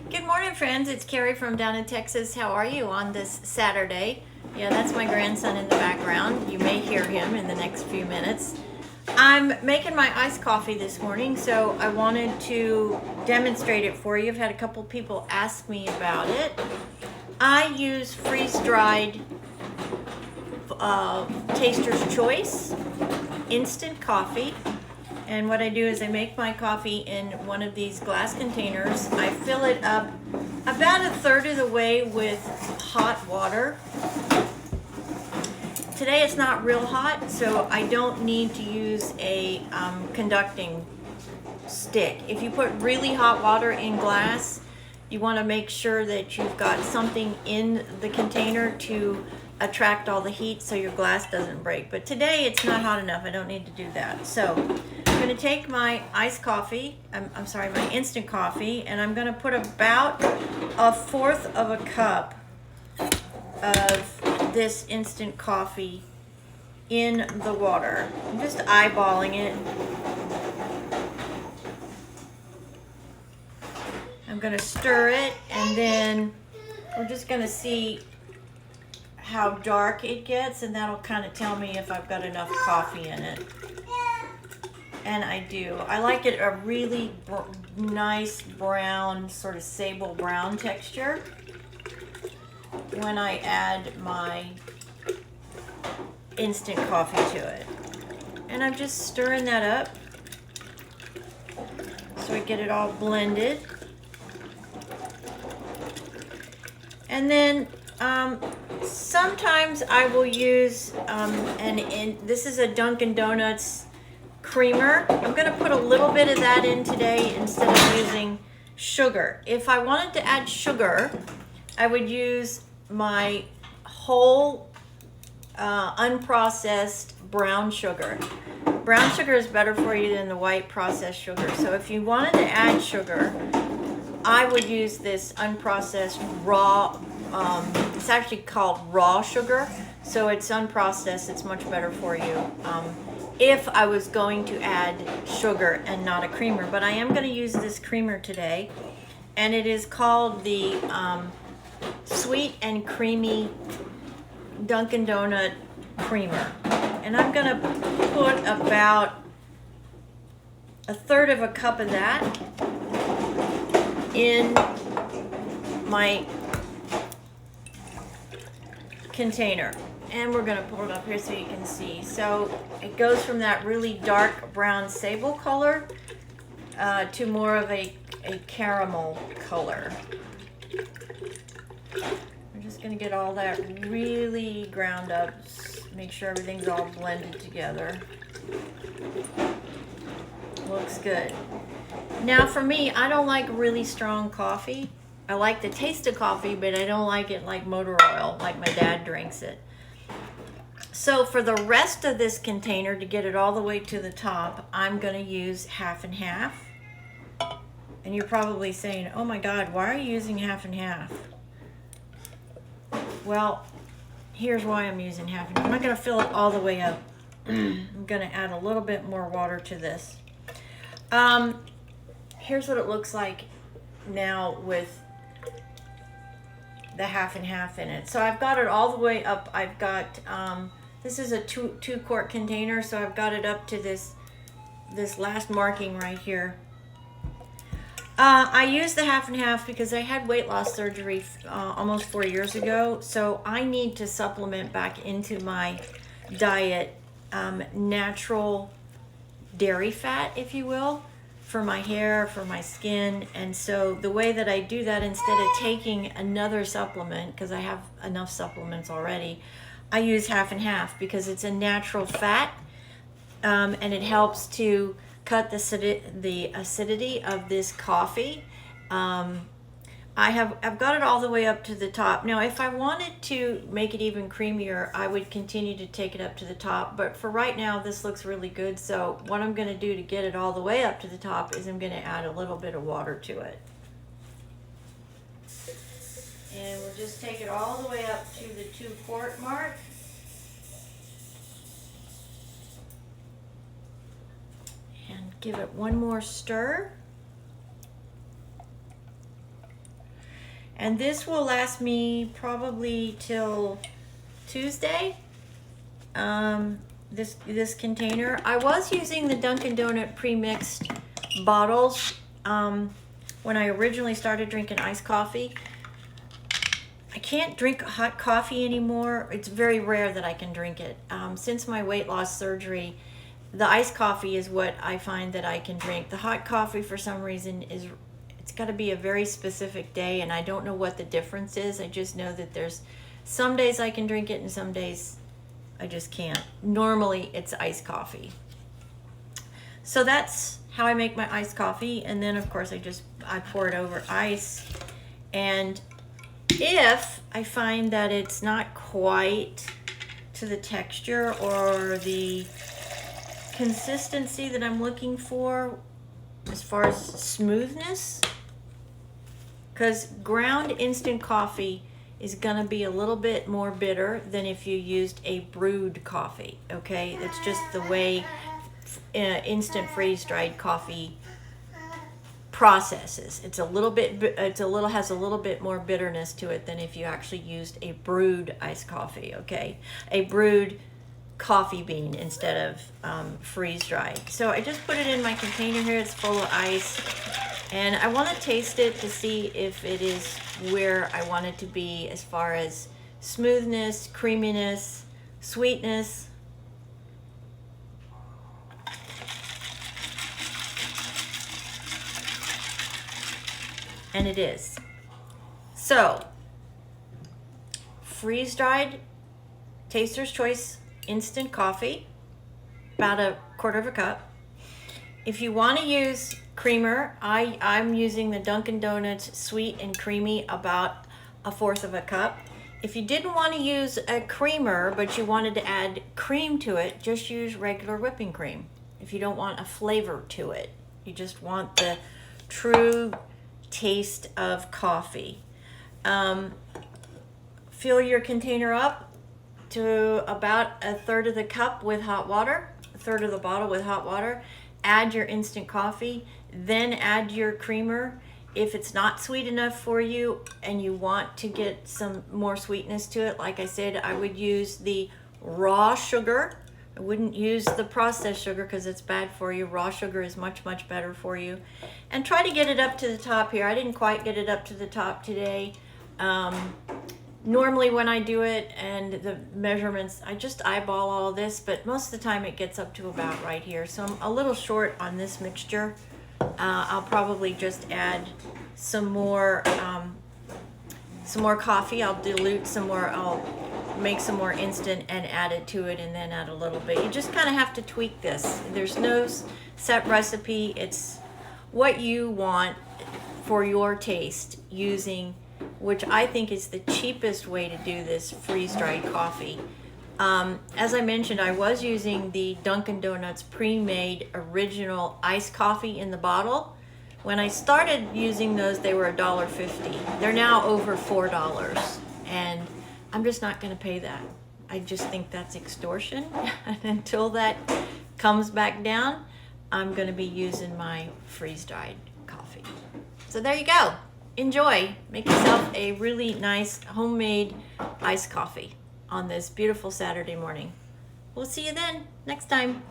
Good morning, friends. It's Carrie from down in Texas. How are you on this Saturday? Yeah, that's my grandson in the background. You may hear him in the next few minutes. I'm making my iced coffee this morning, so I wanted to demonstrate it for you. I've had a couple people ask me about it. I use freeze-dried Taster's Choice instant coffee. And what I do is I make my coffee in one of these glass containers. I fill it up about a third of the way with hot water. Today it's not real hot, so I don't need to use a conducting stick. If you put really hot water in glass, you want to make sure that you've got something in the container to attract all the heat so your glass doesn't break. But today it's not hot enough. I don't need to do that. So I'm going to take my iced coffee, my instant coffee, and I'm going to put about a fourth of a cup of this instant coffee in the water. I'm just eyeballing it. I'm going to stir it, and then we're just going to see how dark it gets, and that'll kind of tell me if I've got enough coffee in it. And I do. I like it a really nice brown, sort of sable brown texture when I add my instant coffee to it. And I'm just stirring that up so I get it all blended. And then sometimes I will use, and this is a Dunkin' Donuts creamer. I'm going to put a little bit of that in today instead of using sugar. If I wanted to add sugar, I would use my whole unprocessed brown sugar. Brown sugar is better for you than the white processed sugar. So if you wanted to add sugar, I would use this unprocessed raw, it's actually called raw sugar, so it's unprocessed, it's much better for you if I was going to add sugar and not a creamer. But I am going to use this creamer today, and it is called the Sweet and Creamy Dunkin' Donut Creamer. And I'm going to put about a third of a cup of that in my container, and we're going to pull it up here so you can see. So it goes from that really dark brown sable color to more of a caramel color. I'm just going to get all that really ground up, make sure everything's all blended together. Looks good. Now for me, I don't like really strong coffee. I like the taste of coffee, but I don't like it like motor oil, like my dad drinks it. So for the rest of this container, to get it all the way to the top, I'm going to use half and half. And you're probably saying, oh my God, why are you using half and half? Well, here's why I'm using half and half. I'm not going to fill it all the way up. I'm going to add a little bit more water to this. Here's what it looks like now with the half and half in it. So I've got it all the way up. I've got this is a two quart container, so I've got it up to this last marking right here. I use the half and half because I had weight loss surgery almost 4 years ago, so I need to supplement back into my diet natural dairy fat, if you will, for my hair, for my skin. And so the way that I do that, instead of taking another supplement, because I have enough supplements already, I use half and half because it's a natural fat, and it helps to cut the acidity of this coffee. I've got it all the way up to the top. Now, if I wanted to make it even creamier, I would continue to take it up to the top. But for right now, this looks really good. So what I'm going to do to get it all the way up to the top is I'm going to add a little bit of water to it. And we'll just take it all the way up to the 2 quart mark. And give it one more stir. And this will last me probably till Tuesday. This container. I was using the Dunkin' Donut pre-mixed bottles when I originally started drinking iced coffee. I can't drink hot coffee anymore. It's very rare that I can drink it. Since my weight loss surgery, the iced coffee is what I find that I can drink. The hot coffee, for some reason, it's got to be a very specific day, and I don't know what the difference is. I just know that there's some days I can drink it and some days I just can't. Normally, it's iced coffee. So that's how I make my iced coffee, and then of course I pour it over ice. And if I find that it's not quite to the texture or the consistency that I'm looking for as far as smoothness, because ground instant coffee is going to be a little bit more bitter than if you used a brewed coffee, okay? It's just the way instant freeze-dried coffee processes. Has a little bit more bitterness to it than if you actually used a brewed iced coffee, okay? A brewed coffee bean instead of freeze-dried. So I just put it in my container here. It's full of ice, and I want to taste it to see if it is where I want it to be as far as smoothness, creaminess, sweetness. And it is. So, freeze-dried Taster's Choice instant coffee, about a quarter of a cup. If you want to use creamer, I'm using the Dunkin' Donuts sweet and creamy, about a fourth of a cup. If you didn't want to use a creamer but you wanted to add cream to it, just use regular whipping cream. If you don't want a flavor to it, you just want the true taste of coffee. Fill your container up to about a third of the cup with hot water, a third of the bottle with hot water. Add your instant coffee, then add your creamer. If it's not sweet enough for you and you want to get some more sweetness to it, like I said, I would use the raw sugar. I wouldn't use the processed sugar because it's bad for you. Raw sugar is much, much better for you. And try to get it up to the top here. I didn't quite get it up to the top today. Normally when I do it and the measurements, I just eyeball all this, but most of the time it gets up to about right here. So I'm a little short on this mixture. I'll probably just add some more coffee. I'll dilute some more. I'll make some more instant and add it to it, and then add a little bit. You just kind of have to tweak this. There's no set recipe. It's what you want for your taste, using, which I think is the cheapest way to do this freeze-dried coffee. As I mentioned, I was using the Dunkin' Donuts pre-made original iced coffee in the bottle. When I started using those, they were $1.50. They're now over $4, and I'm just not going to pay that. I just think that's extortion. And until that comes back down, I'm going to be using my freeze-dried coffee. So there you go. Enjoy. Make yourself a really nice homemade iced coffee on this beautiful Saturday morning. We'll see you then next time.